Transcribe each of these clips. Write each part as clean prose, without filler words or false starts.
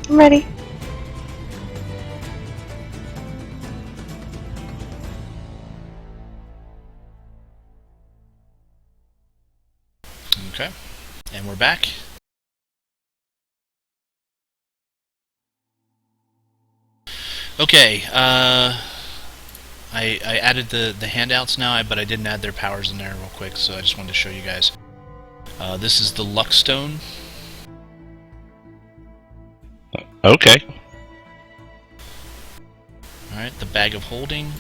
I'm ready. Okay, and we're back. Okay, I added the handouts now, but I didn't add their powers in there real quick, so I just wanted to show you guys. This is the Luck Stone. Okay. Alright, the Bag of Holding.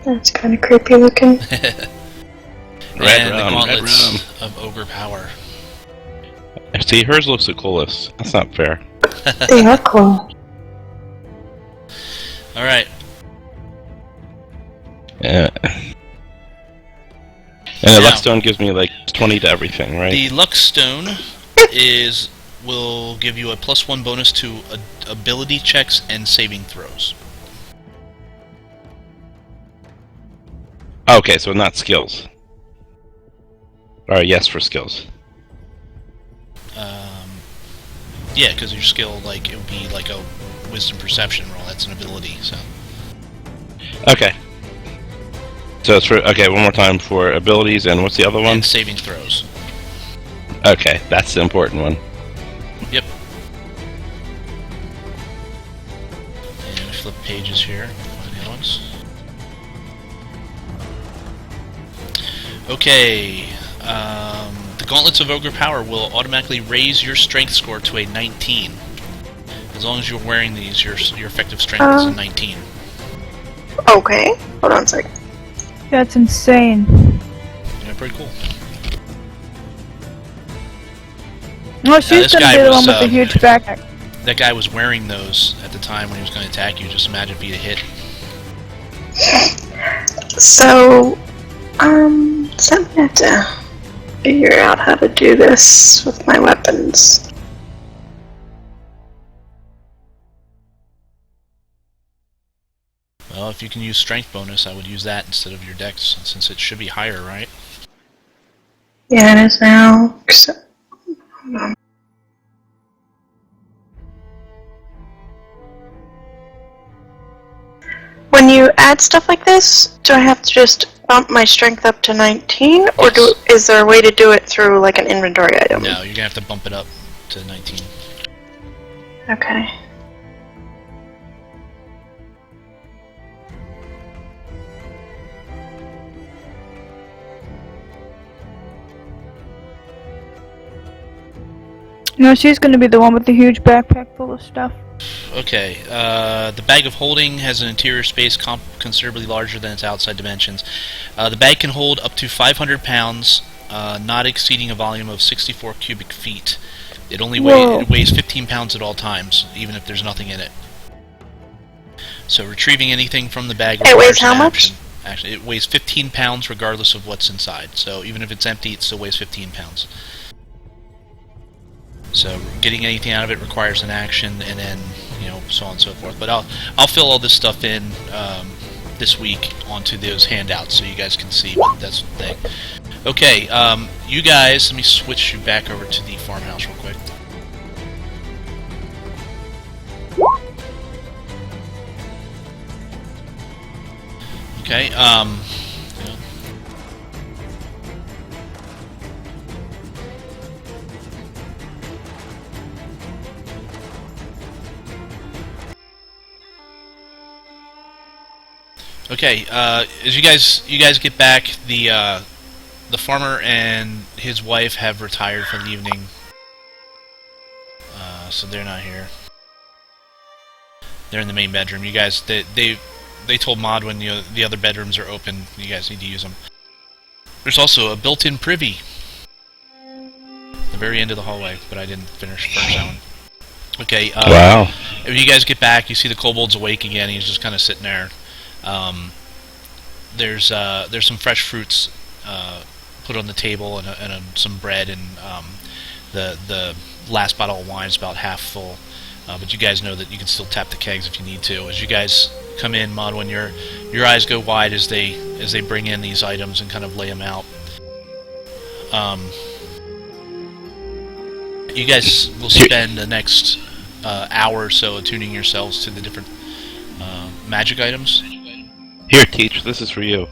That's kind of creepy looking. And the Gauntlets of Ogre Power. See, hers looks the coolest. That's not fair. They are cool. Alright. Yeah. And the Luck Stone gives me like 20 to everything, right? The Luck Stone will give you a +1 bonus to ability checks and saving throws. Okay, so not skills. Or yes for skills. Yeah, because your skill, like, it would be like a Wisdom Perception roll. That's an ability, so. Okay. So it's for, okay, one more time for abilities, and what's the other one? And saving throws. Okay, that's the important one. Yep. And flip pages here. Find the other ones. Okay. The Gauntlets of Ogre Power will automatically raise your strength score to a 19. As long as you're wearing these, your effective strength is a 19. Okay. Hold on a second. That's insane. Yeah, pretty cool. Oh, she's gonna be the one with the huge backpack. That guy was wearing those at the time when he was going to attack you. Just imagine if he'd hit. So, I'm gonna have to figure out how to do this with my weapons. Well, if you can use strength bonus, I would use that instead of your dex, since it should be higher, right? Yeah, it is now. When you add stuff like this, do I have to just bump my strength up to 19, or is there a way to do it through like an inventory item? No, you're gonna have to bump it up to 19. Okay. No, she's gonna be the one with the huge backpack full of stuff. Okay, the Bag of Holding has an interior space considerably larger than its outside dimensions. The bag can hold up to 500 pounds, not exceeding a volume of 64 cubic feet. It only weighs 15 pounds at all times, even if there's nothing in it. So retrieving anything from the bag requires it weighs how much? Actually, it weighs 15 pounds regardless of what's inside. So even if it's empty, it still weighs 15 pounds. So getting anything out of it requires an action, and then, you know, so on and so forth. But I'll fill all this stuff in this week onto those handouts so you guys can see. But that's the thing. Okay, you guys, let me switch you back over to the farmhouse real quick. Okay, okay, as you guys get back, the farmer and his wife have retired for the evening, so they're not here. They're in the main bedroom. You guys, they told Maud when the other bedrooms are open, you guys need to use them. There's also a built-in privy at the very end of the hallway, but I didn't finish that one. Okay. Wow. When you guys get back, you see the kobold's awake again. He's just kind of sitting there. There's some fresh fruits put on the table, and some bread, and the last bottle of wine is about half full. But you guys know that you can still tap the kegs if you need to. As you guys come in, Maud, when your eyes go wide as they bring in these items and kind of lay them out. You guys will spend the next hour or so attuning yourselves to the different magic items. Here, Teach, this is for you.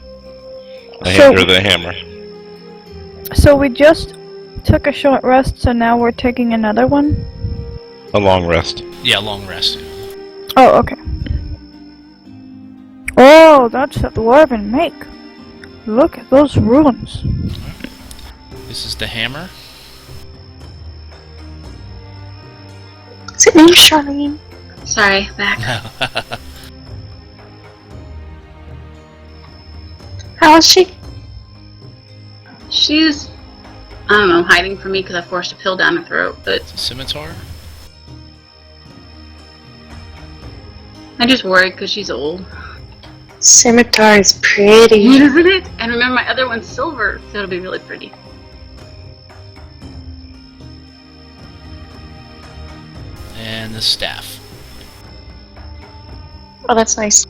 I hand her the hammer. So we just took a short rest, so now we're taking another one? A long rest. Yeah, long rest. Oh, okay. Oh, that's a dwarven make. Look at those runes. This is the hammer. Is it named Charlene? Sorry, back. How is she? She's, I don't know, hiding from me because I forced a pill down her throat, but It's a scimitar. I just worried because she's old. Scimitar is pretty. Isn't it? And remember, my other one's silver, so it'll be really pretty. And the staff. Oh, that's nice.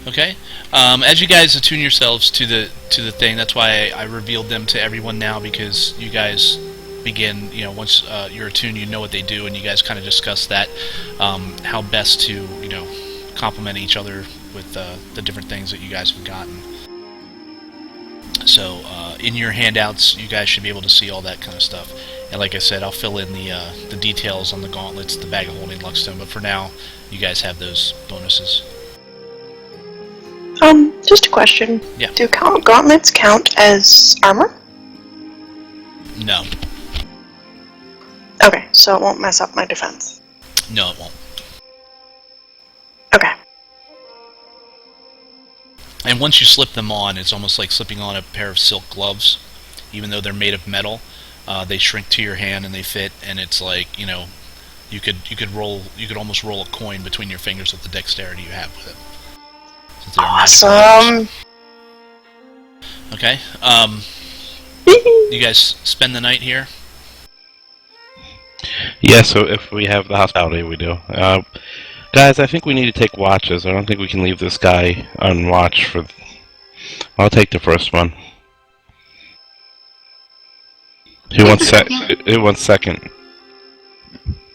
Okay. As you guys attune yourselves to the thing, that's why I revealed them to everyone now, because you guys begin. Once you're attuned, you know what they do, and you guys kind of discuss that, how best to complement each other with the different things that you guys have gotten. So in your handouts, you guys should be able to see all that kind of stuff. And like I said, I'll fill in the details on the gauntlets, the bag of holding, Luckstone. But for now, you guys have those bonuses. Just a question. Yeah. Do gauntlets count as armor? No. Okay, so it won't mess up my defense. No, it won't. Okay. And once you slip them on, it's almost like slipping on a pair of silk gloves. Even though they're made of metal, they shrink to your hand and they fit, and it's like, you could almost roll a coin between your fingers with the dexterity you have with it. Since they're Awesome. Okay. You guys spend the night here? Yeah, so if we have the hospitality, we do. Guys, I think we need to take watches. I don't think we can leave this guy on watch for... I'll take the first one. Who wants second?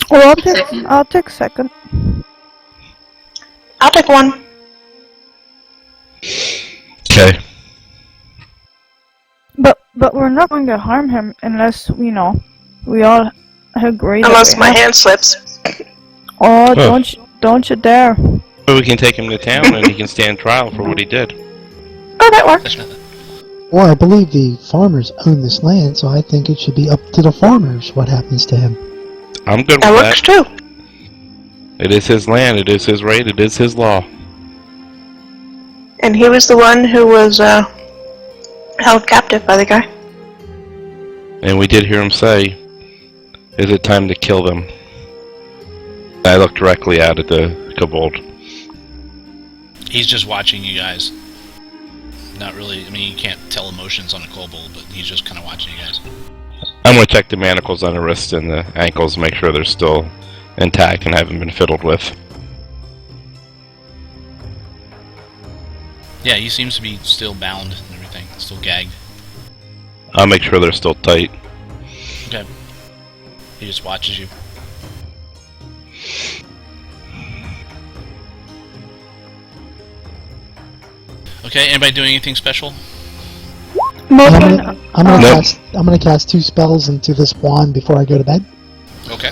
Well, Second. I'll take second. I'll take one. Okay. But we're not going to harm him unless, we all agree. Unless that my hand slips. Oh, Oh. don't you dare. But we can take him to town and he can stand trial for what he did. Oh, that works. Well, I believe the farmers own this land, so I think it should be up to the farmers what happens to him. I'm good with That works too. It is his land, it is his right, it is his law. And he was the one who was held captive by the guy. And we did hear him say, "Is it time to kill them?" I looked directly out at the kobold. He's just watching you guys. Not really. I mean, you can't tell emotions on a kobold, but he's just kind of watching you guys. I'm going to check the manacles on the wrists and the ankles, make sure they're still intact and haven't been fiddled with. Yeah, he seems to be still bound and everything, still gagged. I'll make sure they're still tight. Okay. He just watches you. Okay, anybody doing anything special? Modwin, I'm gonna Nope. cast. I'm gonna cast 2 spells into this wand before I go to bed. Okay.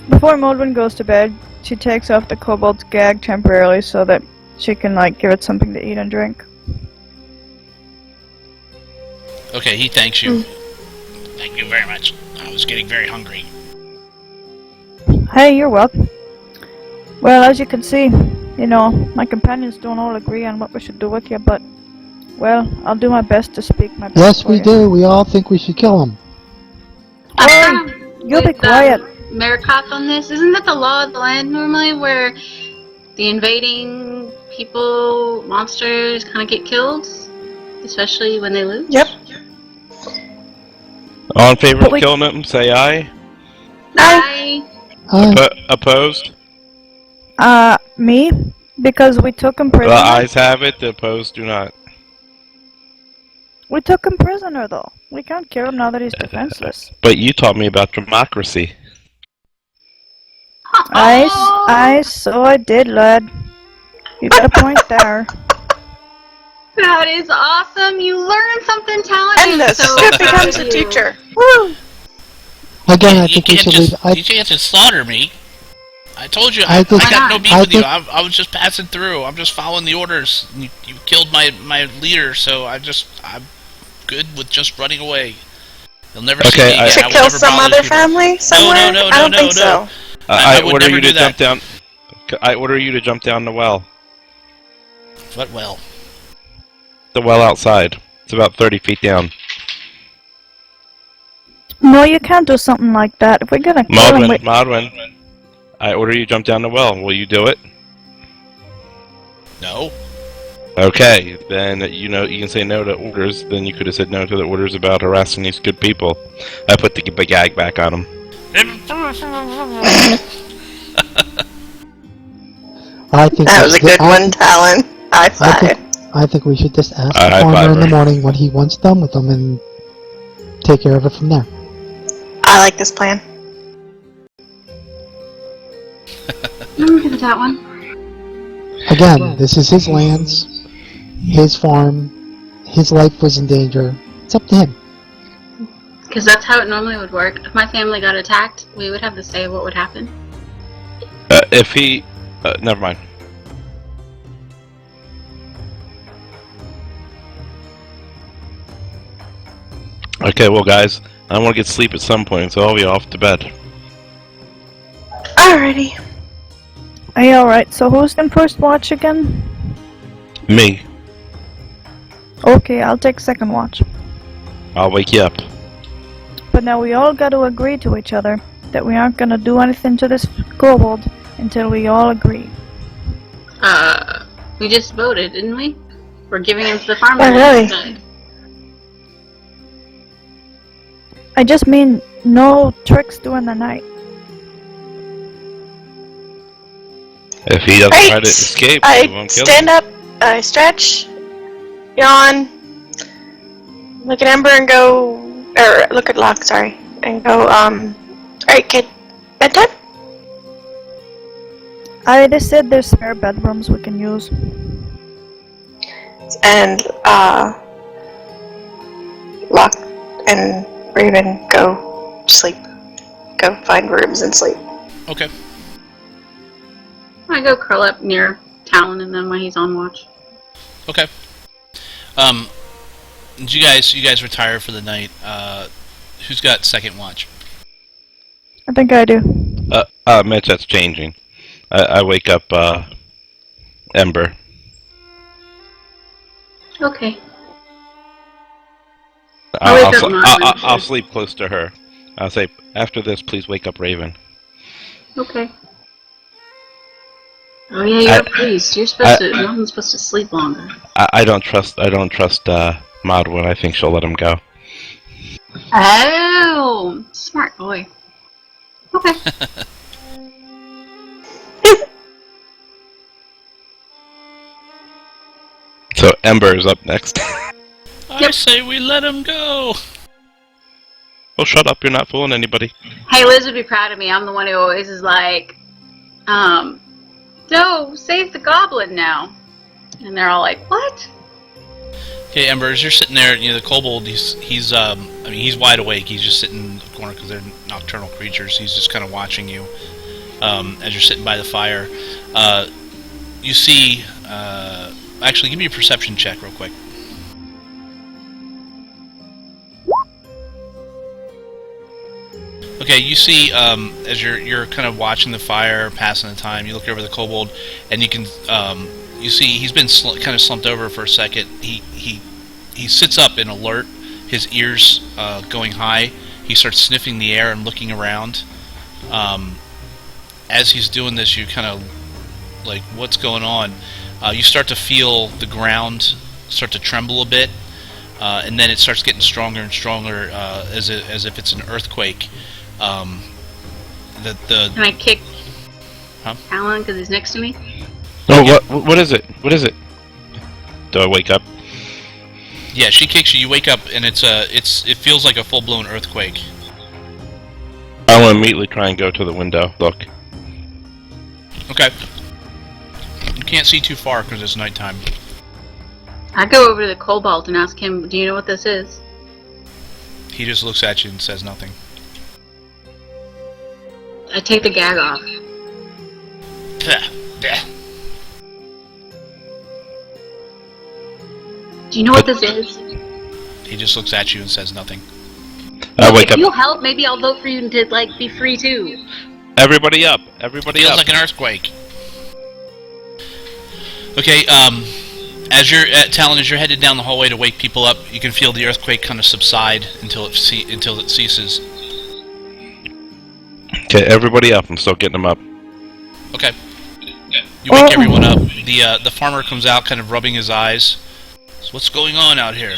before Modwin goes to bed, she takes off the kobold's gag temporarily so that she can, give it something to eat and drink. Okay, he thanks you. Thank you very much. I was getting very hungry. Hey, you're welcome. Well, as you can see, my companions don't all agree on what we should do with you, but, well, I'll do my best to speak my best Yes, for we you. do. We all think we should kill him. You'll be quiet. Marikoth on this. Isn't that the law of the land normally, where the invading people, monsters, kind of get killed, especially when they lose? Yep. All in favor But of we- killing him, say aye. Aye. Opposed? Me? Because we took him The prisoner. ayes have it, the opposed do not. We took him prisoner, though. We can't kill him now that he's defenseless. But you taught me about democracy. I did, lad. You got a point there. That is awesome. You learned something talented. And the so student proud becomes of a you. teacher. Woo! Again, I You think we can't should just, leave. you can't just slaughter me. I told you, I I think- got no beef I with you. think- I was just passing through. I'm just following the orders. You killed my leader, so I'm good with just running away. You'll never see Okay, me again. I- To I will kill never some bother other people. family somewhere? no, I don't no, think no. so. I I would order never you to do that. jump down. I order you to jump down the well. What well? The well outside. It's about 30 feet down. No, you can't do something like that. If we're gonna kill him, Modwin. I order you to jump down the well. Will you do it? No. Okay, then you can say no to orders. Then you could have said no to the orders about harassing these good people. I put the gag back on him. I think That we was a should- good one, Talon. High I five. think, I think we should just ask the High farmer five in the her. morning what he wants done with them and take care of it from there. I like this plan. I'm good with that one. Again, this is his lands, his farm, his life was in danger. It's up to him. Because that's how it normally would work. If my family got attacked, we would have the say of what would happen. If he, never mind. Okay, well, guys, I want to get sleep at some point, so I'll be off to bed. Alrighty. are you alright? So who's in first watch again? Me, Okay, I'll take second watch. I'll wake you up. But now we all got to agree to each other that we aren't gonna do anything to this kobold until we all agree. We just voted, didn't we? We're giving him to the farmer. Oh, really? Good. I just mean no tricks during the night. If he doesn't try to escape, we I won't kill stand him. up, I stretch, yawn, look at Ember and go, or look at Locke, sorry, and go, alright kid, bedtime? They said there's spare bedrooms we can use. And, Locke and Raven go sleep. Go find rooms and sleep. Okay. I go curl up near Talon and then when he's on watch. Okay. Did you guys retire for the night? Who's got second watch? I think I do. Mitch, that's changing. I wake up, Ember. Okay. I'll, wake up Modwin, I'll sure. sleep close to her. I'll say, after this, please wake up Raven. Okay. Oh yeah, you're a priest. You're supposed to. No one's supposed to sleep longer. I don't trust Modwin. I think she'll let him go. Oh, smart boy. Okay. So Ember is up next. I say we let him go. Well, shut up. You're not fooling anybody. Hey, Liz would be proud of me. I'm the one who always is like, no, save the goblin now. And they're all like, what? Okay, Ember, as you're sitting there, the kobold, he's wide awake. He's just sitting in the corner because they're nocturnal creatures. He's just kind of watching you as you're sitting by the fire. You see, actually, give me a perception check real quick. Okay, you see, as you're kind of watching the fire, passing the time, you look over the kobold, and you can, you see he's been kind of slumped over for a second. He sits up in alert, his ears going high. He starts sniffing the air and looking around. As he's doing this, you kind of like, what's going on? You start to feel the ground start to tremble a bit, and then it starts getting stronger and stronger, as if it's an earthquake. Can I kick Huh? Talon because he's next to me? Oh, what is it? What is it? Do I wake up? Yeah, she kicks you. You wake up, and it feels like a full-blown earthquake. I will immediately try and go to the window. Look. Okay. You can't see too far because it's nighttime. I go over to the Cobalt and ask him, do you know what this is? He just looks at you and says nothing. I take the gag off. Do you know what this is? He just looks at you and says nothing. I wake If up. you help, maybe I'll vote for you to like be free too. Everybody up! Everybody Feels up! like an earthquake. Okay, as you're Talon, as you're headed down the hallway to wake people up, you can feel the earthquake kind of subside until it ceases. Okay, everybody up. I'm still getting them up. Okay. You wake everyone up. The farmer comes out, kind of rubbing his eyes. So what's going on out here?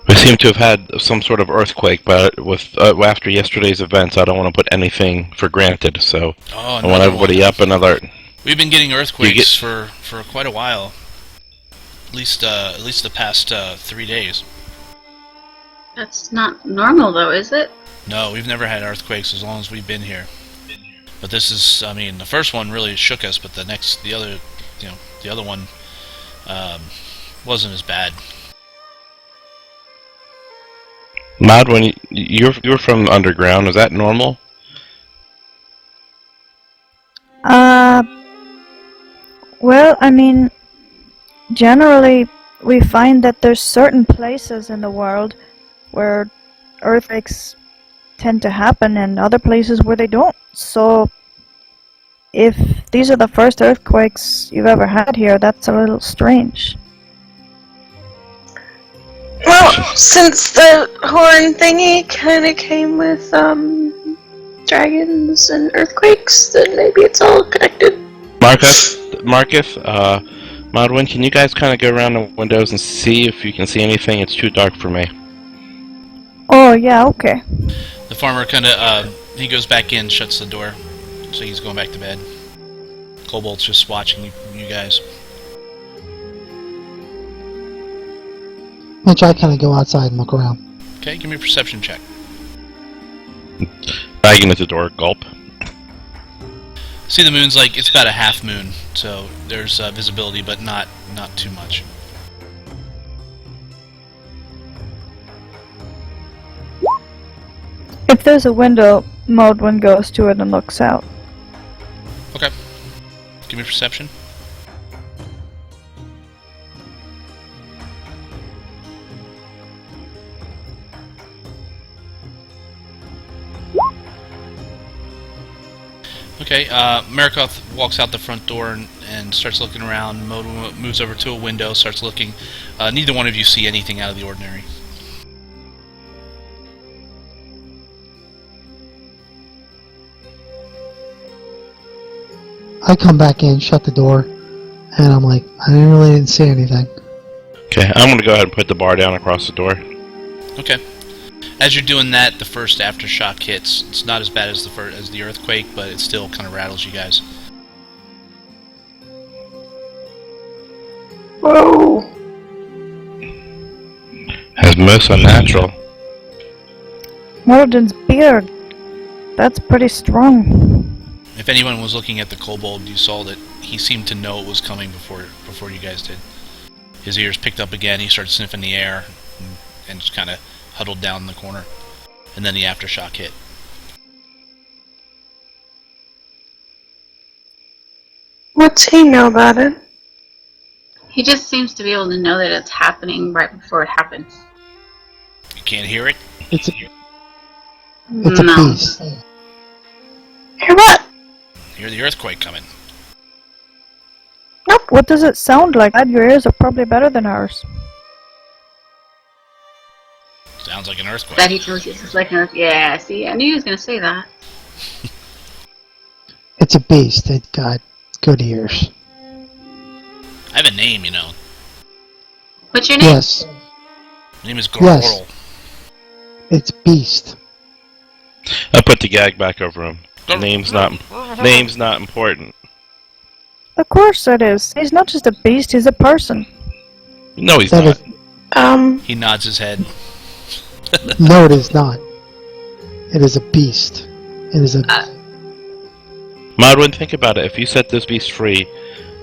We seem to have had some sort of earthquake, but with after yesterday's events, I don't want to put anything for granted. So Oh, I want everybody up and alert. We've been getting earthquakes for quite a while. At least the past 3 days. That's not normal though, is it? No, we've never had earthquakes as long as we've been here. But this is, I mean, the first one really shook us, but the other one wasn't as bad. Mod, when you're from underground, is that normal? Well, I mean, generally, we find that there's certain places in the world where earthquakes tend to happen and other places where they don't. So, if these are the first earthquakes you've ever had here, that's a little strange. Well, since the horn thingy kind of came with dragons and earthquakes, then maybe it's all connected. Marcus, Modwin, can you guys kind of go around the windows and see if you can see anything? It's too dark for me. Oh, yeah, okay. The farmer kind of he goes back in, shuts the door, so he's going back to bed. Cobalt's just watching you guys. Which I kind of go outside and look around. Okay, give me a perception check. Bagging at the door, gulp. See, the moon's like, it's about a half moon, so there's visibility, but not too much. If there's a window, Modwin goes to it and looks out. Okay. Give me perception. Okay, Marikoth walks out the front door and starts looking around. Modwin moves over to a window, starts looking. Neither one of you see anything out of the ordinary. I come back in, shut the door, and I'm like, I didn't see anything. Okay, I'm gonna go ahead and put the bar down across the door. Okay. As you're doing that, the first aftershock hits. It's not as bad as the earthquake, but it still kind of rattles you guys. Whoa! That's most unnatural. Moradin's beard. That's pretty strong. If anyone was looking at the kobold, you saw that he seemed to know it was coming before you guys did. His ears picked up again. He started sniffing the air and just kind of huddled down in the corner. And then the aftershock hit. What's he know about it? He just seems to be able to know that it's happening right before it happens. You can't hear it? It's a No. beast. Hear what? Hear the earthquake coming. Nope. What does it sound like? Your ears are probably better than ours. Sounds like an earthquake. That he tells you it's like an earth. Yeah, see, I knew he was gonna say that. It's a beast. It got good ears. I have a name, you know. What's your name? Yes, My name is Yes. Gorgorl. it's beast. I put the gag back over him. Name's not important. Of course it is. He's not just a beast, he's a person. No, he's That not. is He nods his head. No, it is not. It is a beast. It is a. Modwin, think about it. If you set this beast free,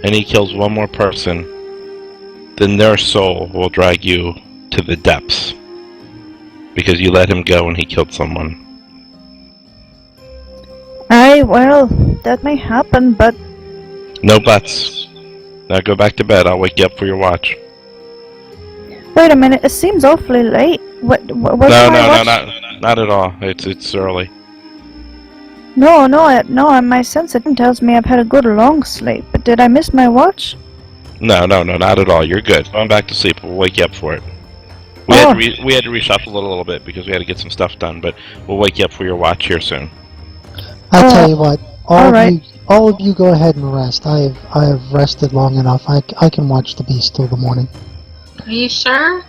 and he kills one more person, then their soul will drag you to the depths. Because you let him go and he killed someone. Well, that may happen, but No buts. Now go back to bed. I'll wake you up for your watch. wait a minute. It seems awfully late. What's No, my watch? not at all. It's early. No, my sense it tells me I've had a good long sleep. But did I miss my watch? No, not at all. You're good. Going back to sleep. We'll wake you up for it. We had to reshuffle a little bit because we had to get some stuff done, but we'll wake you up for your watch here soon. I'll tell you what. Alright. All of you go ahead and rest. I have rested long enough. I can watch the beast till the morning. Are you sure?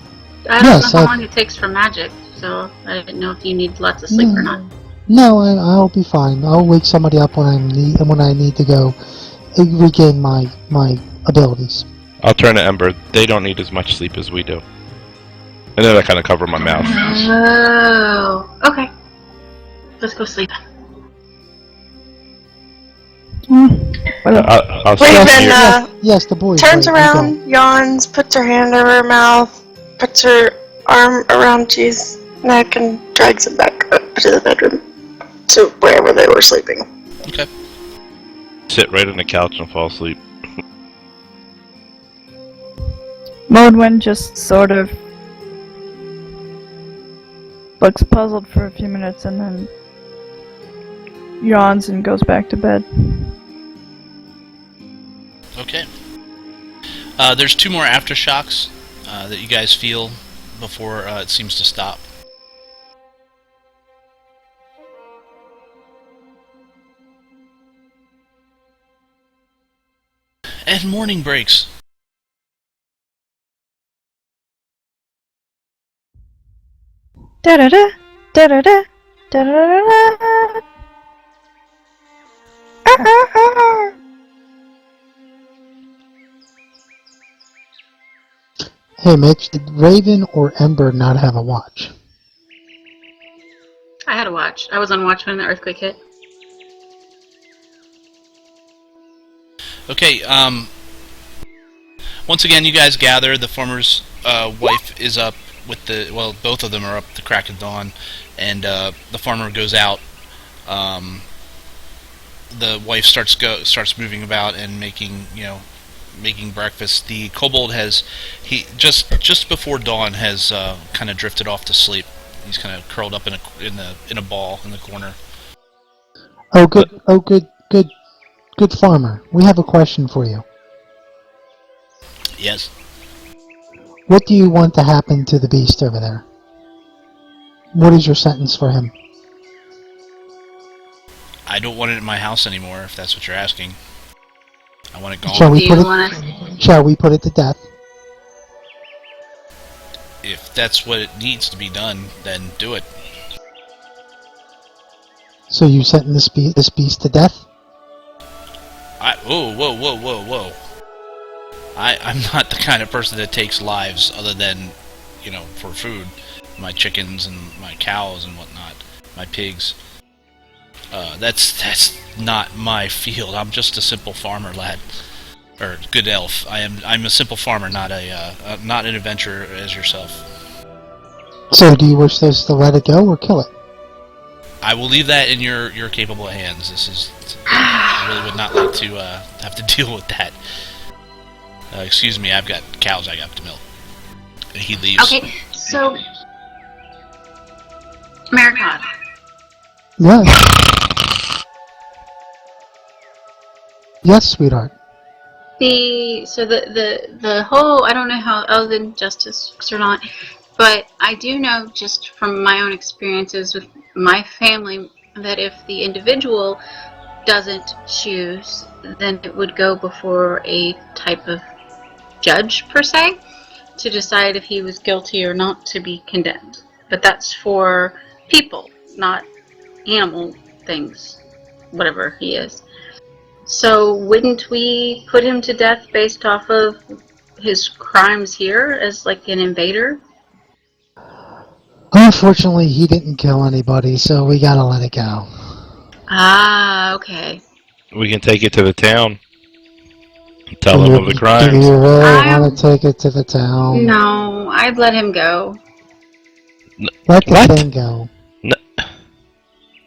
I don't Yes, know how I've- long it takes for magic, so I didn't know if you need lots of sleep or not. No, I'll be fine. I'll wake somebody up when I need to go regain my abilities. I'll turn to Ember. They don't need as much sleep as we do. And then I kind of cover my mouth. Oh, okay. Let's go sleep. Well, I'll see you Raven here. Yes, the boy. turns around, yawns, puts her hand over her mouth, puts her arm around G's neck, and drags him back up to the bedroom, to wherever they were sleeping. Okay. Sit right on the couch and fall asleep. Modwin just sort of looks puzzled for a few minutes and then yawns and goes back to bed. Okay. There's 2 more aftershocks that you guys feel before it seems to stop. And morning breaks. Da da da da da da da da da. Hey, Mitch, did Raven or Ember not have a watch? I had a watch. I was on watch when the earthquake hit. Okay, once again, you guys gather. The farmer's wife is up with the... Well, both of them are up at the crack of dawn, and the farmer goes out. The wife starts moving about and making breakfast. The kobold has... just before dawn has kind of drifted off to sleep. He's kind of curled up in a ball in the corner. Oh, good farmer. We have a question for you. Yes. What do you want to happen to the beast over there? What is your sentence for him? I don't want it in my house anymore, if that's what you're asking. I want it gone. Shall we Do put you it? want Shall we put it to death? If that's what it needs to be done, then do it. So you sentence this beast to death? Whoa. I'm not the kind of person that takes lives other than, for food. My chickens and my cows and whatnot. My pigs. That's not my field. I'm just a simple farmer, lad. Or good elf. I'm a simple farmer, not not an adventurer as yourself. So do you wish us to let it go or kill it? I will leave that in your capable hands. I really would not like to have to deal with that. Excuse me, I've got cows I got to milk. And he leaves. Okay, so... Maricot. Yeah. Yes, sweetheart. The whole, I don't know how Elven justice works or not, but I do know just from my own experiences with my family that if the individual doesn't choose, then it would go before a type of judge, per se, to decide if he was guilty or not to be condemned. But that's for people, not animal things, whatever he is. So wouldn't we put him to death based off of his crimes here as like an invader? Unfortunately, he didn't kill anybody, so we gotta let it go. Ah, okay. We can take it to the town. Tell Do them you, of the do crimes. you really I'm- want to take it to the town? No, I'd let him go. Let the What? thing go. No.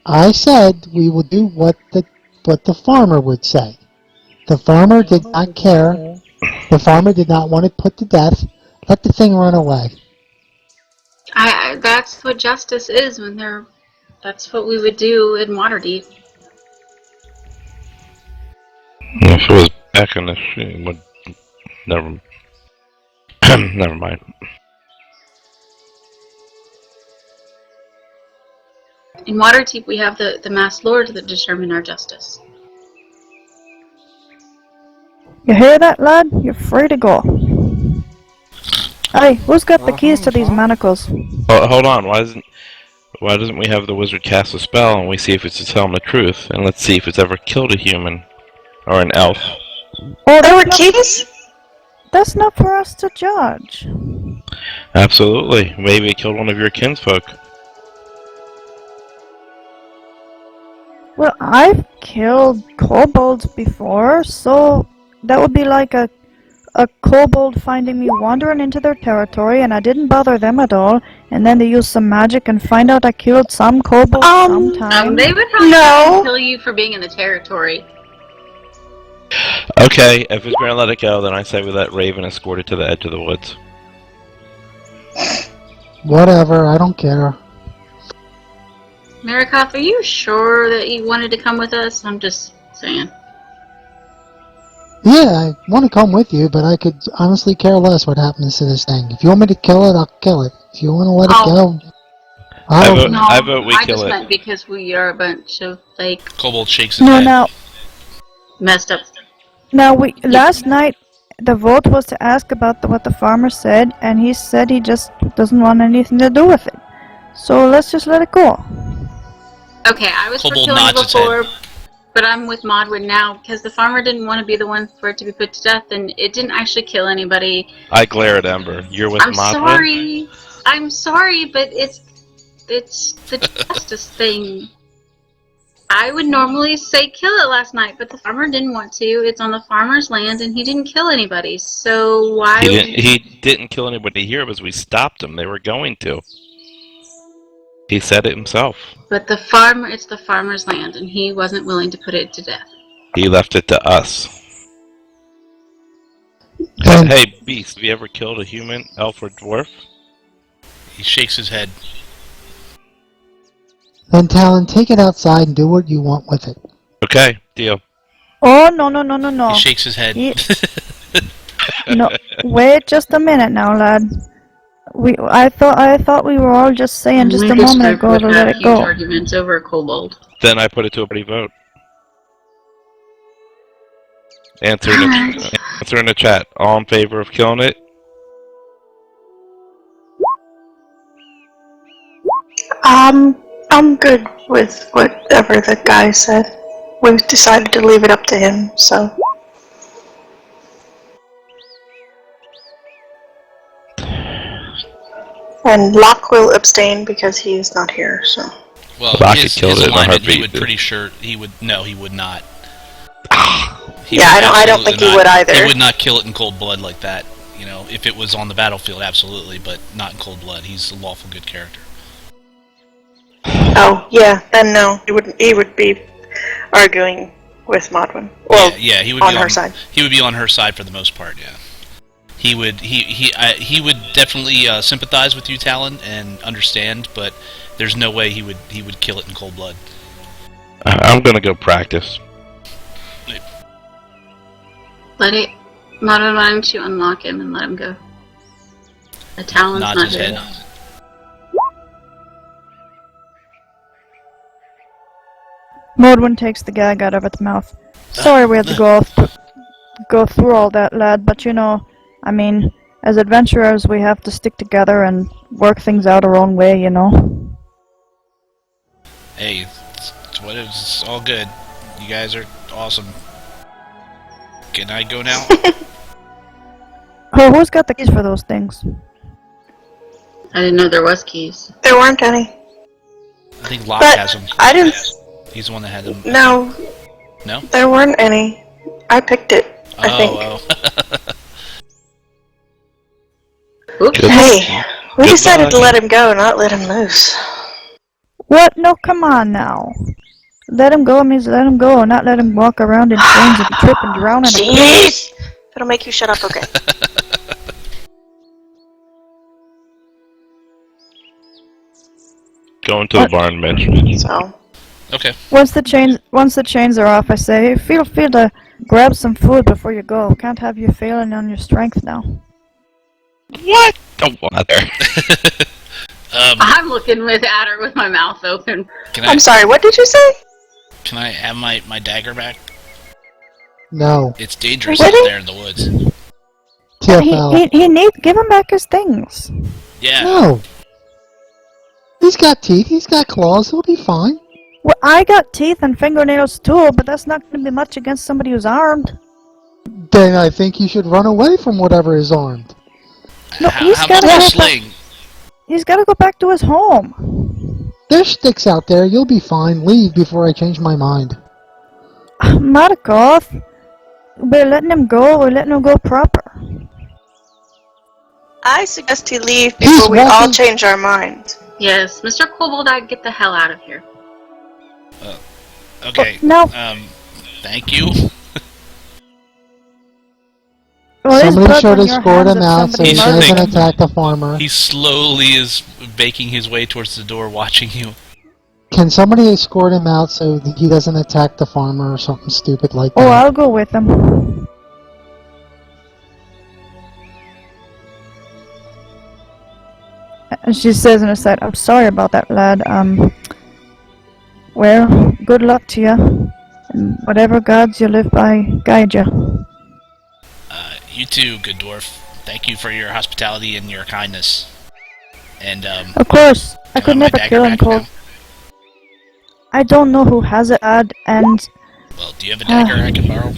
I said we will do what the farmer would say. The farmer did not care. The farmer did not want it put to death. Let the thing run away. That's what justice is when they're. That's what we would do in Waterdeep. If it was back in the shit, would never. Never mind. In Waterdeep, we have the Masked Lord that determine our justice. You hear that, lad? You're free to go. Hey, who's got the keys to these manacles? Oh, hold on. Why doesn't we have the wizard cast a spell and we see if it's to tell him the truth, and let's see if it's ever killed a human or an elf. Oh, There were that's not, keys? that's not for us to judge. Absolutely. Maybe it killed one of your kinsfolk. Well, I've killed kobolds before, so that would be like a kobold finding me wandering into their territory, and I didn't bother them at all, and then they use some magic and find out I killed some kobold sometime. They would probably No. kill you for being in the territory. Okay, if it's gonna let it go, then I say we let Raven escort it to the edge of the woods. Whatever, I don't care. Marikoff, are you sure that you wanted to come with us? I'm just saying. Yeah, I want to come with you, but I could honestly care less what happens to this thing. If you want me to kill it, I'll kill it. If you want to let it go, I vote- No, I vote we I kill just it. meant because we are a bunch of like Kobold shakes his No, head. now, messed up. last night the vote was to ask about what the farmer said, and he said he just doesn't want anything to do with it. So let's just let it go. Okay, I was for Kobold killing it nods his before, but I'm with Modwin now because the farmer didn't want to be the one for it to be put to death, and it didn't actually kill anybody. I glare at Ember. You're with I'm Modwin? sorry. I'm sorry, but it's the justice thing. I would normally say kill it last night, but the farmer didn't want to. It's on the farmer's land, and he didn't kill anybody. So why? He didn't kill anybody here because we stopped him. They were going to. He said it himself. But it's the farmer's land, and he wasn't willing to put it to death. He left it to us. Then- Hey, Beast, have you ever killed a human, elf, or dwarf? He shakes his head. then Talon, take it outside and do what you want with it. Okay, deal. Oh, no. He shakes his head. He- No, wait just a minute now, lad. I thought we were all just saying just a moment ago to let it Huge go. arguments over a kobold. Then I put it to a bloody vote. Answer in the chat. All in favor of killing it? I'm good with whatever the guy said. We decided to leave it up to him, so. And Locke will abstain because he is not here, so. Well, Locke his killed it in a alignment, he heartbeat, would dude. pretty sure he would. No, he would not. He Yeah, would I don't absolutely think he not- would either. He would not kill it in cold blood like that. You know, if it was on the battlefield, absolutely, but not in cold blood. He's a lawful good character. Oh, yeah, then no. He would be arguing with Modwin. Well, yeah, he would on be her side. He would be on her side for the most part. Yeah, he would definitely sympathize with you, Talon, and understand. But there's no way he would kill it in cold blood. I'm gonna go practice. Let it. Modern, why don't you unlock him and let him go? The Talon's Nods not his here. head. Modwin takes the gag out of its mouth. Sorry we had to go through all that, lad, but you know, I mean, as adventurers we have to stick together and work things out our own way, you know? Hey, it's all good. You guys are awesome. Can I go now? Who's got the keys for those things? I didn't know there was keys. There weren't any. I think Locke But has them. I didn't. He's the one that had them. No. No? There weren't any. I picked it. I think. Oops. Good. Hey, we Good decided to luck. let him go, not let him loose. What? No, come on now. Let him go means let him go, not let him walk around in chains and trip and drown in a pit. Jeez! That'll make you shut up, okay? Go into the barn, Mitch. So, Okay. Once the chains are off, I say, hey, feel free to grab some food before you go. Can't have you failing on your strength now. What? Don't bother. I'm looking with Adder with my mouth open. Can I'm sorry, what did you say? Can I have my dagger back? No. It's dangerous Really? out there in the woods. TFL. He needs give him back his things. Yeah. No. He's got teeth, he's got claws, he'll be fine. Well, I got teeth and fingernails too, but that's not going to be much against somebody who's armed. Then I think you should run away from whatever is armed. No, he's How gotta much go a sling? He's got to go back to his home. There's sticks out there, you'll be fine. Leave before I change my mind. Markov, we're letting him go. We're letting him go proper. I suggest he leave He's before we all walking- change our minds. Yes, Mr. Kobold, I'd get the hell out of here. Okay. No. Thank you. Well, there's Somebody blood should on have your scored hands him if out so he somebody's doesn't hurting. attack the farmer. He slowly is baking his way towards the door, watching you. Can somebody escort him out so that he doesn't attack the farmer or something stupid like that? Oh, I'll go with him. And she says in aside, I'm sorry about that, lad. Well, good luck to you. And whatever gods you live by, guide you. You too, good dwarf. Thank you for your hospitality and your kindness. And Of course, I can could have my never dagger kill him back cold. now? I don't know who has it, Ad, and Well, do you have a dagger I can borrow?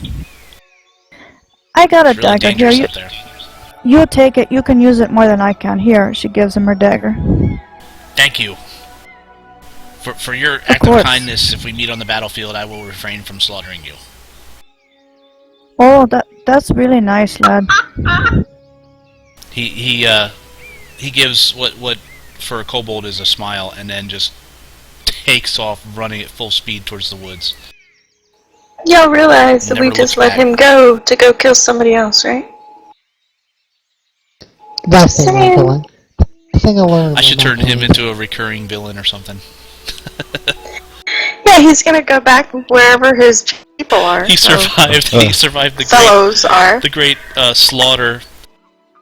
I got a It's really dagger here. dangerous You, out there. you take it. You can use it more than I can. Here, she gives him her dagger. Thank you. For your act of course. kindness, if we meet on the battlefield, I will refrain from slaughtering you. Oh, that's really nice, lad. He gives what for a kobold is a smile, and then just takes off running at full speed towards the woods. Y'all realize that Never we just looks let back. him go to go kill somebody else, right? That thing Saying. will learn. That thing will learn. I should will turn not him learn. into a recurring villain or something. Yeah, he's gonna go back wherever his people are. He so- survived. He survived the fellows are. great slaughter.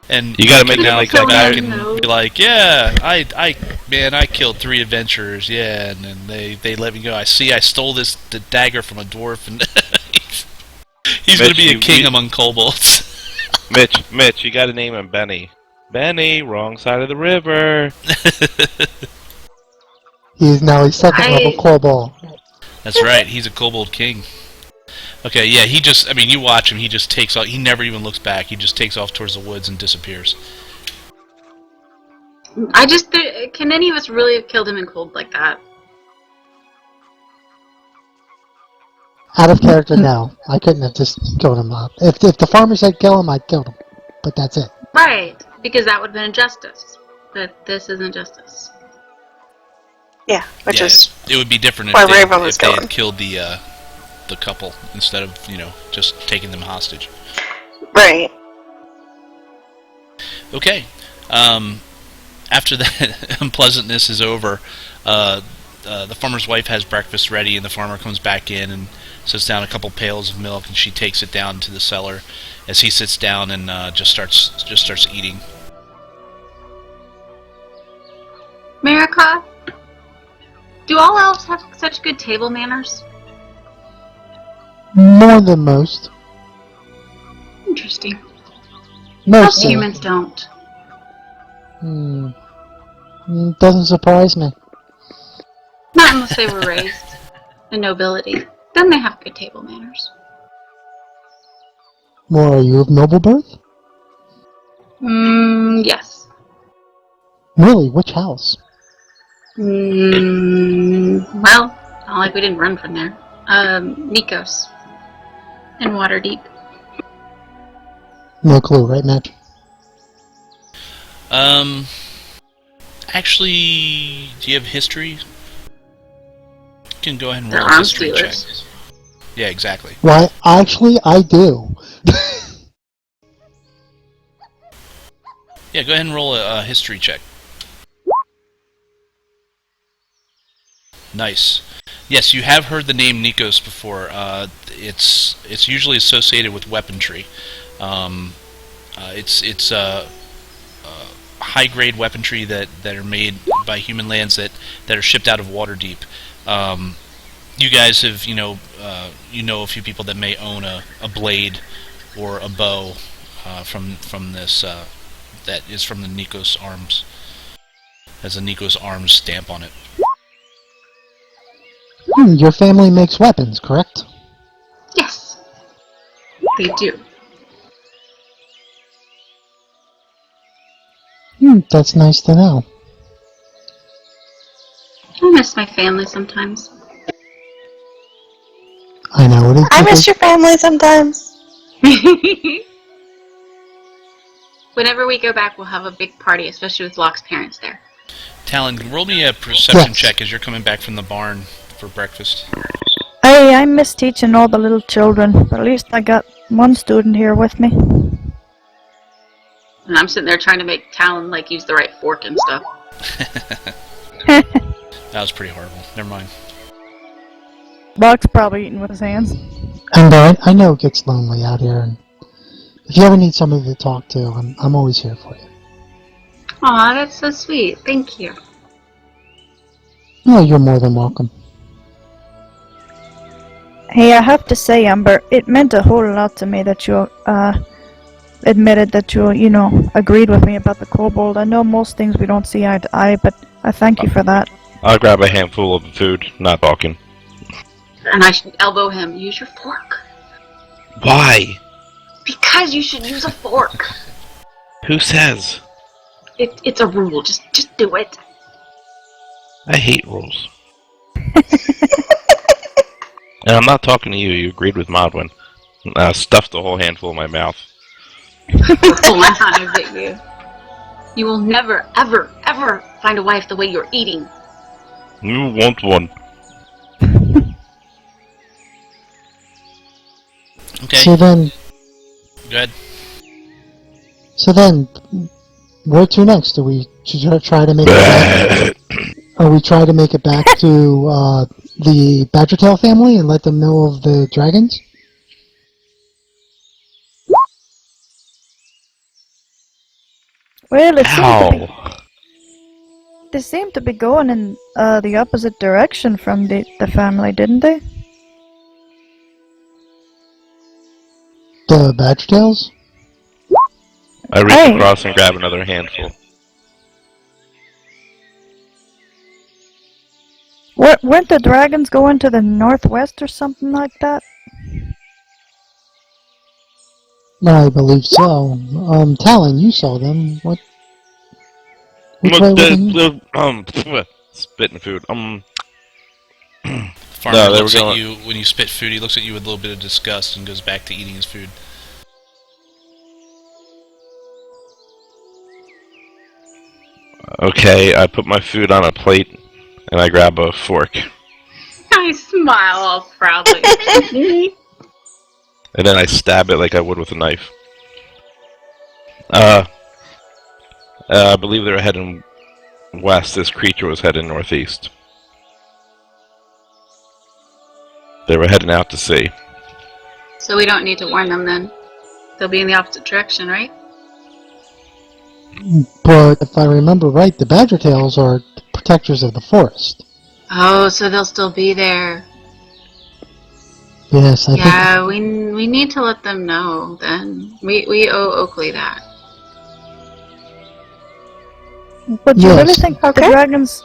And You gotta he make can it now like come that back guy. and be like, yeah, I killed 3 adventurers, yeah, and then they let me go. I stole the dagger from a dwarf, and he's gonna Mitch, be a you- king you- among kobolds. Mitch, you gotta name him Benny. Benny, wrong side of the river. He is now a second level kobold. That's right, he's a kobold king. Okay, yeah, you watch him, he just takes off, he never even looks back, he just takes off towards the woods and disappears. Can any of us really have killed him in cold like that? Out of character, no. I couldn't have just killed him up. If the farmer said kill him, I'd kill him. But that's it. Right, because that would have been injustice. But this isn't justice. Yeah, which Yeah, is it would be different where if they, Raven was if they had going. killed the couple instead of, just taking them hostage. right. Okay. After that unpleasantness is over, the farmer's wife has breakfast ready, and the farmer comes back in and sets down a couple pails of milk, and she takes it down to the cellar as he sits down and just starts eating. Marika, do all elves have such good table manners? More than most. Interesting. Most Most do. humans don't. Doesn't surprise me. Not unless they were raised in nobility. Then they have good table manners. More, are you of noble birth? Really? Which house? Well, not like we didn't run from there. Nikos. In Waterdeep. No clue, right, Matt? Actually, do you have history? You can go ahead and They're roll a arms history check. dealers. Yeah, exactly. Why, actually, I do. Yeah, go ahead and roll a history check. Nice. Yes, you have heard the name Nikos before. It's usually associated with weaponry. It's high-grade weaponry that are made by human lands that are shipped out of Waterdeep. You guys have you know a few people that may own a blade or a bow from this that is from the Nikos Arms. Has a Nikos Arms stamp on it. Your family makes weapons, correct? Yes. They do. That's nice to know. I miss my family sometimes. I know it is. I miss your family sometimes. Whenever we go back, we'll have a big party, especially with Locke's parents there. Talon, roll me a perception Yes. check as you're coming back from the barn for breakfast. I miss teaching all the little children, but at least I got one student here with me. And I'm sitting there trying to make Talon like use the right fork and stuff. That was pretty horrible. Never mind. Buck's probably eating with his hands. And I know it gets lonely out here, and if you ever need somebody to talk to, I'm always here for you. Aw, that's so sweet. Thank you. No, you're more than welcome. Hey, I have to say, Amber, it meant a whole lot to me that you admitted that you agreed with me about the kobold. I know most things we don't see eye to eye, but I thank you for that. I'll grab a handful of food, not talking. And I should elbow him. Use your fork. Why? Because you should use a fork. Who says? It's a rule. Just do it. I hate rules. And I'm not talking to you. You agreed with Modwin. Stuffed the whole handful in my mouth. Pulling knives at you. You will never, ever, ever find a wife the way you're eating. You want one. Okay, So then, go ahead. where to next? Do we try to make it back? Are we trying to make it back to the Badgertail family and let them know of the dragons? Well, Ow! they seemed to be going in the opposite direction from the family, didn't they? The Badgertails? I reach Hey. across and grab another handful. Weren't the dragons going to the northwest or something like that? I believe so. Talon, you saw them. Which way were they? Spitting food. Farmer No, they looks were at going- you when you spit food. He looks at you with a little bit of disgust and goes back to eating his food. Okay, I put my food on a plate and I grab a fork. I smile all proudly. And then I stab it like I would with a knife. I believe they were heading west. This creature was heading northeast. They were heading out to sea. So we don't need to warn them then. They'll be in the opposite direction, right? But if I remember right, the Badgertails are protectors of the forest. Oh, so they'll still be there. Yes, I Yeah, we need to let them know then. We owe Oakley that. But do you really Yes. think the Okay. dragons...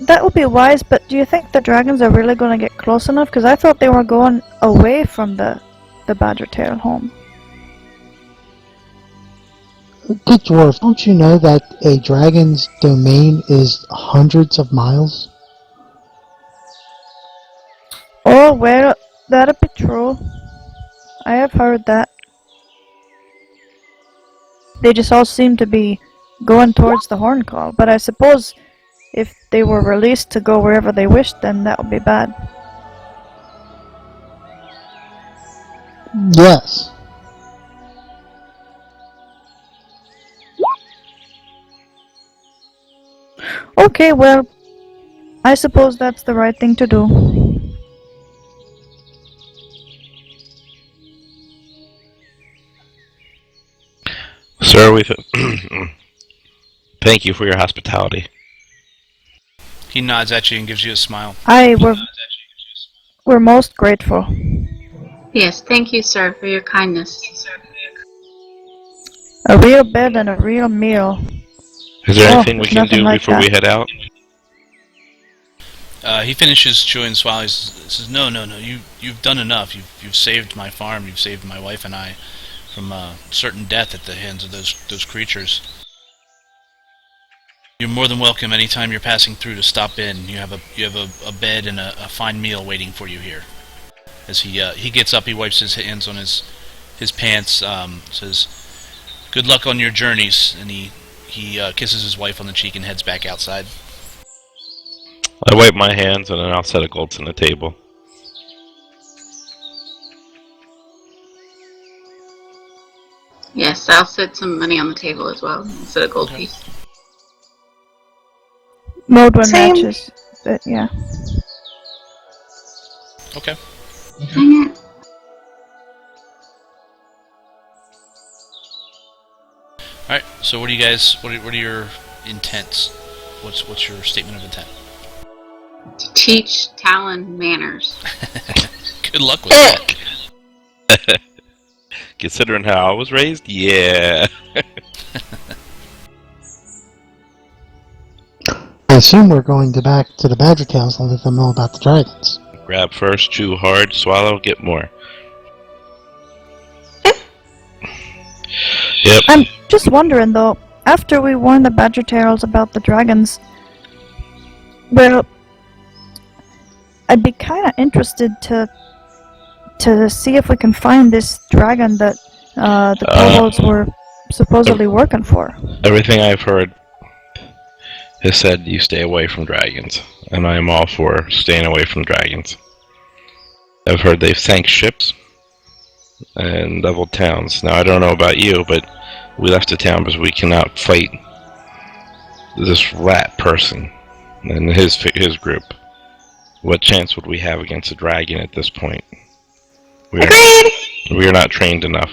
That would be wise, but do you think the dragons are really going to get close enough? Because I thought they were going away from the Badgertail home. Good dwarf, don't you know that a dragon's domain is hundreds of miles? Oh, well, that'd be true. I have heard that. They just all seem to be going towards the horn call, but I suppose if they were released to go wherever they wished, then that would be bad. Yes. Okay, well, I suppose that's the right thing to do. Sir, we thank you for your hospitality. He nods at you and gives you a smile. We're most grateful. Yes, thank you, sir, for your kindness. A real bed and a real meal. Is there Oh, anything we there's can nothing do like before we that. head out? He finishes chewing and swallowing. He says, "No. You've done enough. You've saved my farm. You've saved my wife and I from certain death at the hands of those creatures. You're more than welcome anytime you're passing through to stop in. You have a bed and a fine meal waiting for you here." As he gets up, he wipes his hands on his pants. Says, "Good luck on your journeys," and he kisses his wife on the cheek and heads back outside. I wipe my hands and then I'll set a golds on the table. Yes, I'll set some money on the table as well, instead of gold piece. Modwin Same. matches. But yeah. Okay. Dang it. All right. So what do you guys? What are your intents? What's your statement of intent? To teach Talon manners. Good luck with that. Considering how I was raised, yeah. I assume we're going back to the Badger Tales and let them know about the dragons. Grab first, chew hard, swallow, get more. Yep. I'm just wondering though, after we warn the Badger Tales about the dragons, well, I'd be kind of interested to see if we can find this dragon that the kobolds were supposedly working for. Everything I've heard has said you stay away from dragons, and I am all for staying away from dragons. I've heard they've sank ships and leveled towns. Now, I don't know about you, but we left the town because we cannot fight this rat person and his group. What chance would we have against a dragon at this point? Agreed. We are not trained enough.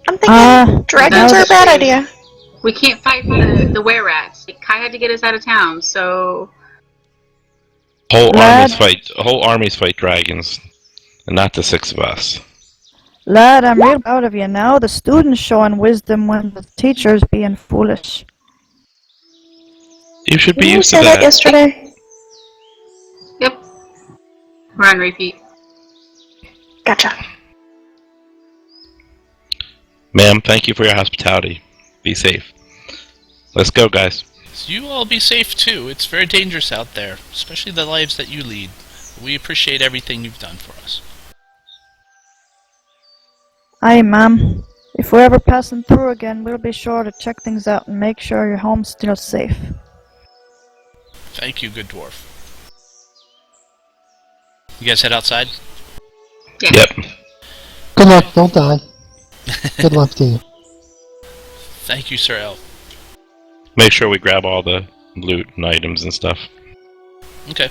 I'm thinking dragons no, are a bad idea. We can't fight the were-rats. Kai had to get us out of town, so... Whole Lad. armies fight dragons, and not the six of us. Lad, I'm real proud of you now. The students showing wisdom when the teacher's being foolish. You should be Didn't you used to say that that. yesterday? Yep. We're on repeat. Gotcha. Ma'am, thank you for your hospitality. Be safe. Let's go, guys. So you all be safe too. It's very dangerous out there, especially the lives that you lead. We appreciate everything you've done for us. Aye, ma'am. If we're ever passing through again, we'll be sure to check things out and make sure your home's still safe. Thank you, good dwarf. You guys head outside? Yeah. Yep. Good luck, don't die. Good luck to you. Thank you, Sir Elf. Make sure we grab all the loot and items and stuff. Okay.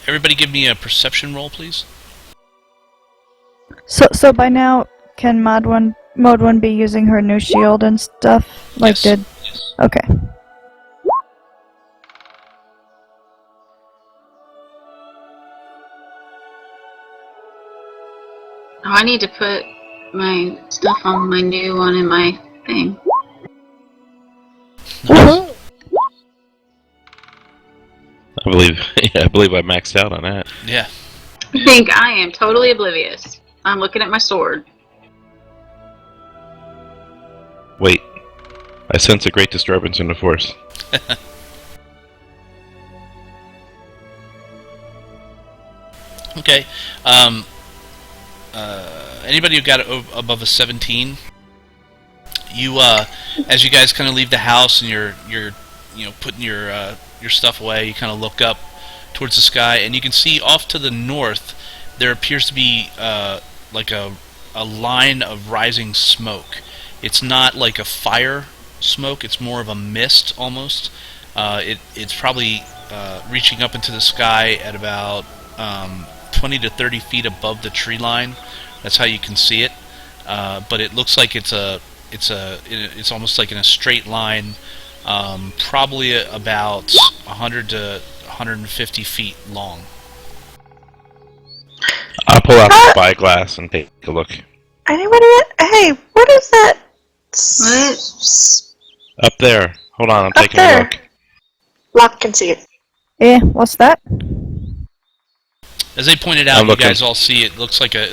Everybody give me a perception roll, please. So by now, can Modwin be using her new shield and stuff? Like Yes. did... Okay. Oh, I need to put my stuff on my new one in my thing. Woohoo! I believe I maxed out on that. Yeah. I think I am totally oblivious. I'm looking at my sword. Wait. I sense a great disturbance in the force. Okay. Anybody who got above a 17, you as you guys kind of leave the house and you're putting your stuff away, you kind of look up towards the sky, and you can see off to the north there appears to be like a line of rising smoke. It's not like a fire smoke; it's more of a mist almost. It's probably reaching up into the sky at about 20 to 30 feet above the tree line. That's how you can see it. But it looks like it's almost like in a straight line, probably about 100 to 150 feet long. I'll pull out the spyglass and take a look. Anybody? Hey, what is that? Up there. Hold on, I'm Up taking there. a look. Locke can see it. What's that? As they pointed out, I'm you looking. guys all see it. Looks like a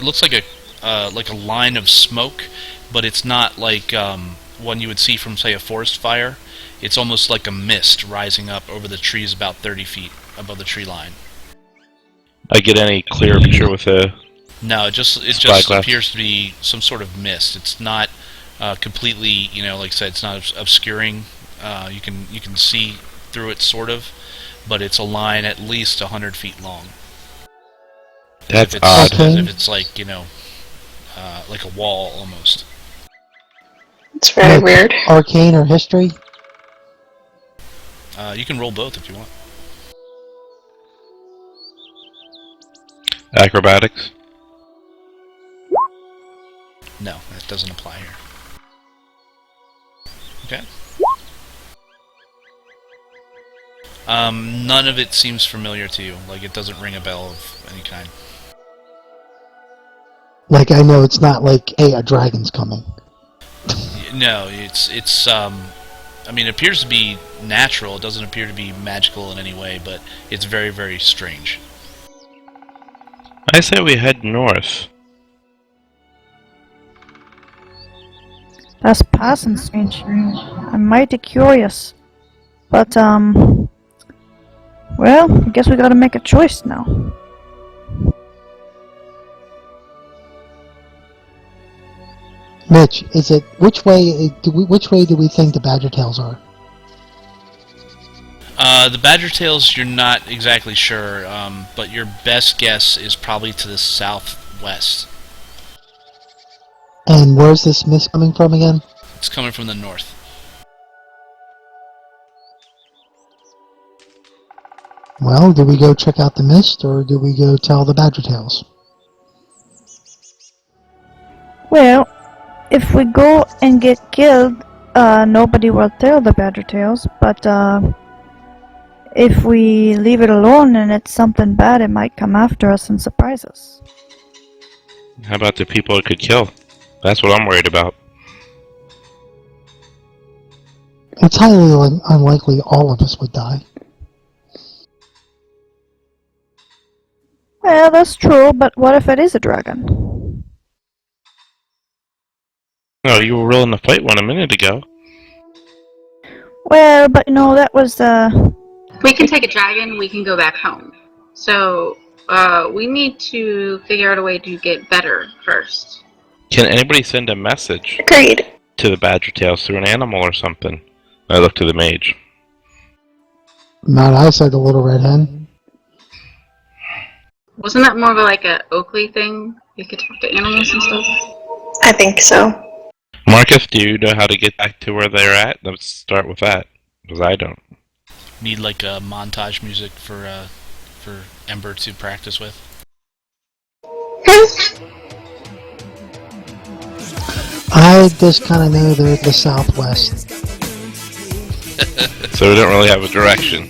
line of smoke, but it's not like one you would see from, say, a forest fire. It's almost like a mist rising up over the trees about 30 feet above the tree line. I get any clear picture with a... No, it just Spyglass. appears to be some sort of mist. It's not completely, like I said, it's not obscuring. You can see through it, sort of, but it's a line at least 100 feet long. That's It's, odd. Okay. As if it's like, like a wall almost. It's very Like weird. Arcane or history? You can roll both if you want. Acrobatics? No, that doesn't apply here. Okay. None of it seems familiar to you. Like, it doesn't ring a bell of any kind. Like, I know it's not like, hey, a dragon's coming. No, it's I mean, it appears to be natural. It doesn't appear to be magical in any way, but it's very, very strange. I say we head north. That's passing strange. I'm mighty curious. But, well, I guess we gotta make a choice now. Mitch, is it which way do we think the badger tails are? The badger tails, you're not exactly sure, but your best guess is probably to the southwest. And where's this mist coming from again? It's coming from the north. Well, do we go check out the mist or do we go tell the badger tails? Well, if we go and get killed, nobody will tell the badger tails, but, if we leave it alone and it's something bad, it might come after us and surprise us. How about the people it could kill? That's what I'm worried about. It's highly unlikely all of us would die. Well, that's true, but what if it is a dragon? No, you were willing to fight one a minute ago. Well, but that was, We can take a dragon, we can go back home. So, we need to figure out a way to get better first. Can anybody send a message Agreed. to the badger tails through an animal or something? I look to the mage. Not I, said the little red hen. Wasn't that more of a Oakley thing? You could talk to animals and stuff? I think so. Marcus, do you know how to get back to where they're at? Let's start with that, because I don't. Need like a montage music for Ember to practice with. I just kind of know they're the southwest. So we don't really have a direction.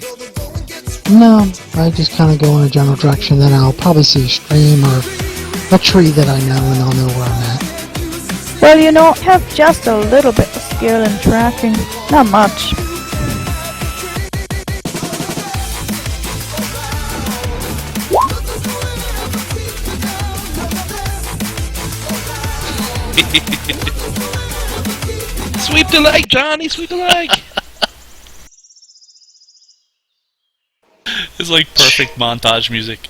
No, I just kind of go in a general direction, then I'll probably see a stream or a tree that I know and I'll know where I'm at. well, have just a little bit of skill in tracking. Not much. Sweep the leg, Johnny. Sweep the leg. It's like perfect montage music.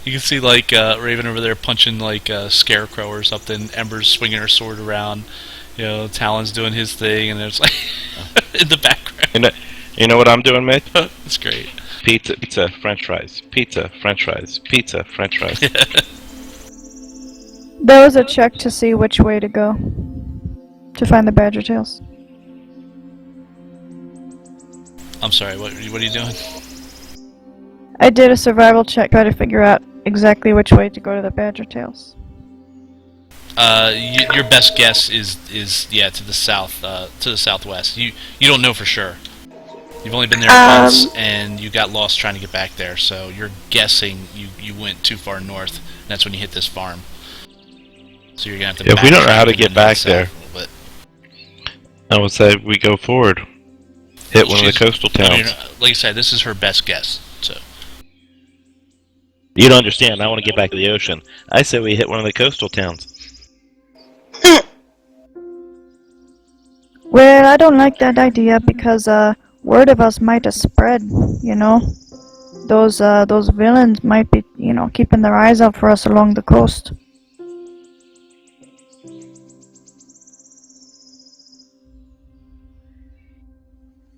You can see like Raven over there punching like a scarecrow or something. Ember's swinging her sword around. You know, Talon's doing his thing, and there's like in the background. You know what I'm doing, Mitch? It's great. Pizza, French fries. Pizza, French fries. Pizza, French fries. There was a check to see which way to go to find the badger tails. I'm sorry. What are you doing? I did a survival check, try to figure out exactly which way to go to the badger tails. Your best guess is yeah, to the south, to the southwest. You don't know for sure. You've only been there once, and you got lost trying to get back there. So you're guessing you went too far north. And that's when you hit this farm. So you're gonna have to. If we don't know how to backtrack get and back south there, a little bit. I would say we go forward. Hit one of the coastal I mean, towns. like I said, this is her best guess. So You don't understand. I want to get back to the ocean. I say we hit one of the coastal towns. Well, I don't like that idea because word of us might have spread, you know. Those villains might be, you know, keeping their eyes out for us along the coast.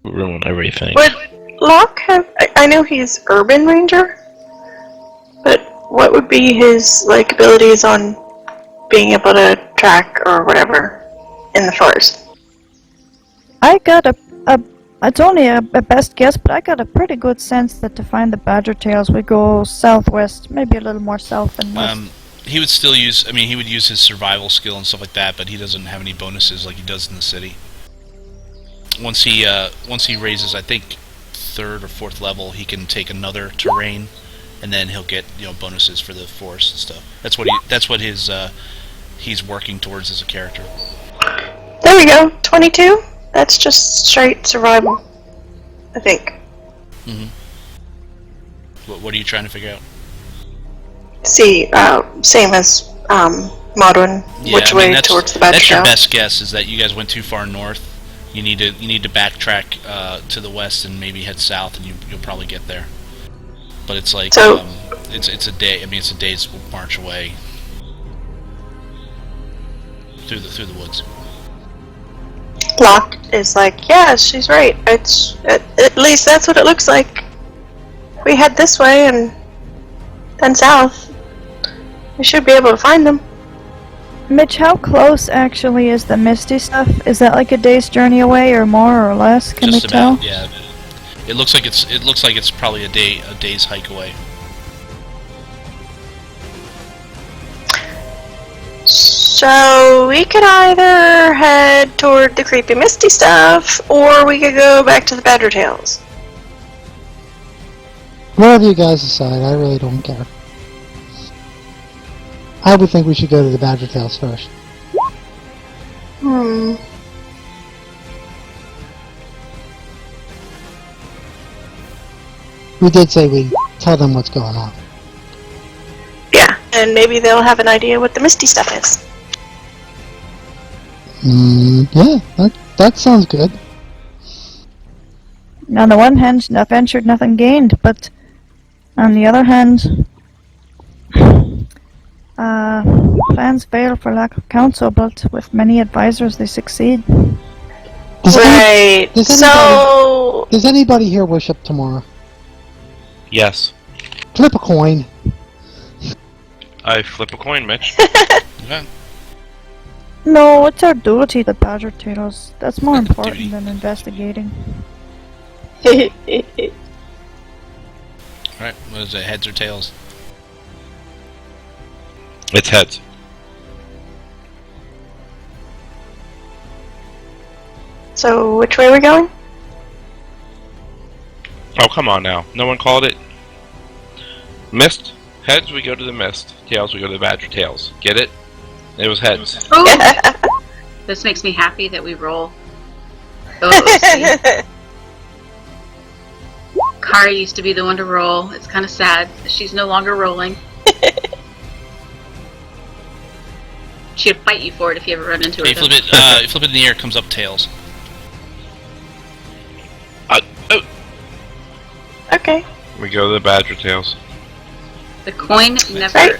Ruin everything. Would Locke have... I know he's Urban Ranger, but what would be his, like, abilities on being able to track or whatever in the forest? I got it's only a best guess, but I got a pretty good sense that to find the badger tails we go southwest, maybe a little more south than west. he would still use. I mean, he would use his survival skill and stuff like that, but he doesn't have any bonuses like he does in the city. Once he raises, I think, 3rd or 4th level, he can take another terrain, and then he'll get, you know, bonuses for the forest and stuff. That's what he's working towards as a character. There we go. 22? That's just straight survival, I think. What are you trying to figure out? See, same as Modwin. Yeah, Which I mean, way towards the badger That's your tail? best guess, is that you guys went too far north. You need to backtrack to the west and maybe head south, and you'll probably get there. But it's like So- it's a day. I mean, it's a day's march away through the woods. Locke is like, yeah, she's right. It's at least that's what it looks like. We head this way and then south. We should be able to find them. Mitch, how close actually is the Misty stuff? Is that like a day's journey away, or more or less? Can Just we tell? about, yeah. It looks like it's probably a day's hike away. So we could either head toward the creepy misty stuff, or we could go back to the badger tails. Whatever you guys decide, I really don't care. I would think we should go to the badger tails first. We did say we'd tell them what's going on. Yeah, and maybe they'll have an idea what the misty stuff is. Yeah, that sounds good. On the one hand, not ventured, nothing gained, but on the other hand, plans fail for lack of counsel, but with many advisors they succeed. Right. does So Does anybody here worship tomorrow? Yes. Flip a coin. I flip a coin, Mitch. Okay. No, it's our duty to badger tails. That's more important Duty. than investigating. Alright, what is it, heads or tails? It's heads. So which way are we going? Oh, come on now. No one called it? Mist? Heads, we go to the mist. Tails, we go to the badger tails. Get it? It was heads. Oh, this makes me happy that we roll. OOC. Kari used to be the one to roll. It's kind of sad that she's no longer rolling. she'd fight you for it if you ever run into her. You flip it. You flip it in the air. It comes up tails. Okay. We go to the Badger Tails. The coin never. Right.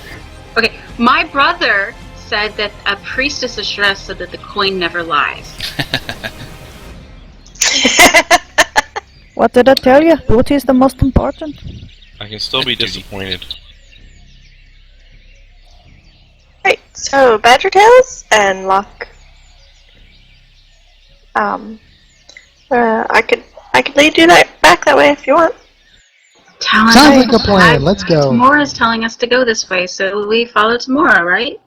Okay, my brother said that a priestess of Shress said that the coin never lies. What did I tell you? Booty is the most important. I can still be disappointed. Right, so Badger Tails and Locke. I could lead you back that way if you want. Talon, Sounds like a plan. Let's go. Tamora's telling us to go this way, so we follow Tamora, right?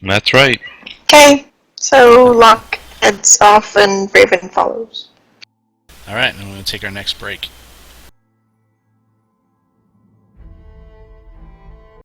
That's right. Okay, so Locke heads off and Raven follows. All right, and we're going to take our next break.